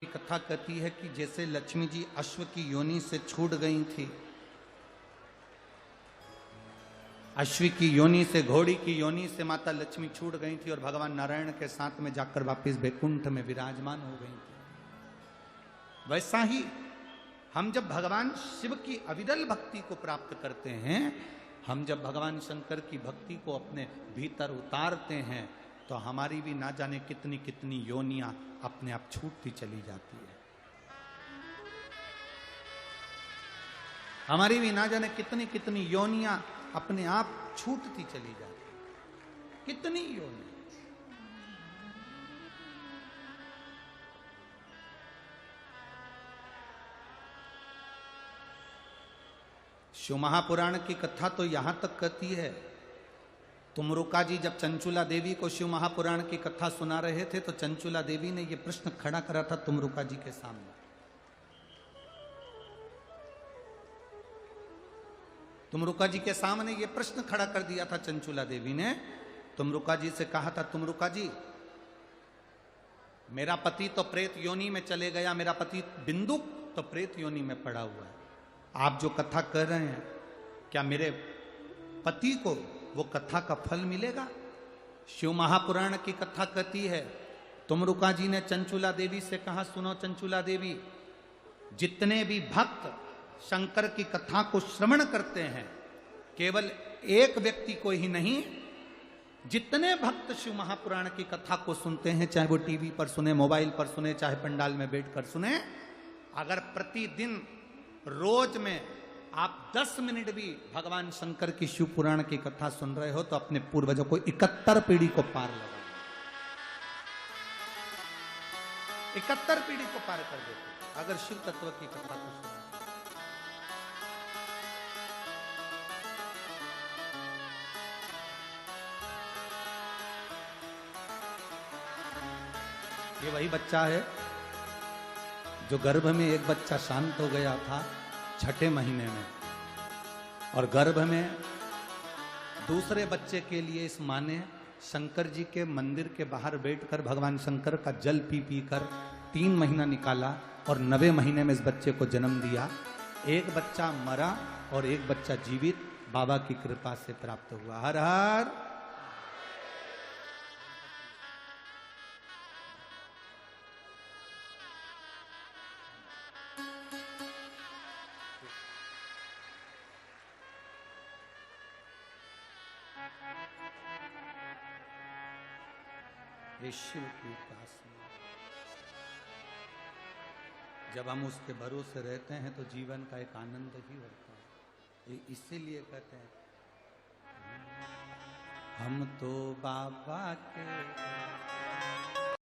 कथा कहती है कि जैसे लक्ष्मी जी अश्व की योनि से छूट गई थी, अश्व की योनि से, घोड़ी की योनि से माता लक्ष्मी छूट गई थी और भगवान नारायण के साथ में जाकर वापस वैकुंठ में विराजमान हो गई थी। वैसा ही हम जब भगवान शिव की अविरल भक्ति को प्राप्त करते हैं, हम जब भगवान शंकर की भक्ति को अपने भीतर उतारते हैं, तो हमारी भी ना जाने कितनी कितनी योनियां अपने आप छूटती चली जाती है। हमारी भी ना जाने कितनी कितनी योनियां अपने आप छूटती चली जाती है। कितनी योनियां। शिव महापुराण की कथा तो यहां तक कहती है, तुमरुका जी जब चंचुला देवी को शिव महापुराण की कथा सुना रहे थे, तो चंचुला देवी ने यह प्रश्न खड़ा करा था तुमरुका जी के सामने। तुमरुका जी के सामने यह प्रश्न खड़ा कर दिया था चंचुला देवी ने। तुमरुका जी से कहा था, तुमरुका जी, मेरा पति तो प्रेत योनि में चले गया, मेरा पति बिंदु तो प्रेत योनि में पड़ा हुआ है। आप जो कथा कर रहे हैं, क्या मेरे पति को वो कथा का फल मिलेगा? शिव महापुराण की कथा कहती है, तुमरुका जी ने चंचुला देवी से कहा, सुनो चंचुला देवी, जितने भी भक्त शंकर की कथा को श्रवण करते हैं, केवल एक व्यक्ति को ही नहीं, जितने भक्त शिव महापुराण की कथा को सुनते हैं, चाहे वो टीवी पर सुने, मोबाइल पर सुने, चाहे पंडाल में बैठकर सुने, अगर प्रतिदिन रोज में आप 10 मिनट भी भगवान शंकर की शिव पुराण की कथा सुन रहे हो, तो अपने पूर्वजों को 71 पीढ़ी को पार लगा, 71 पीढ़ी को पार कर देते अगर शिव तत्व की कथा को सुना। ये वही बच्चा है जो गर्भ में एक बच्चा शांत हो गया था 6ठे महीने में, और गर्भ में दूसरे बच्चे के लिए इस माँ ने शंकर जी के मंदिर के बाहर बैठकर भगवान शंकर का जल पी पी कर 3 महीना निकाला, और 9वें महीने में इस बच्चे को जन्म दिया। एक बच्चा मरा और एक बच्चा जीवित बाबा की कृपा से प्राप्त हुआ। हर हर। शिव की उपासना, जब हम उसके भरोसे रहते हैं तो जीवन का एक आनंद ही होता है। इसीलिए कहते हैं, हम तो बाबा के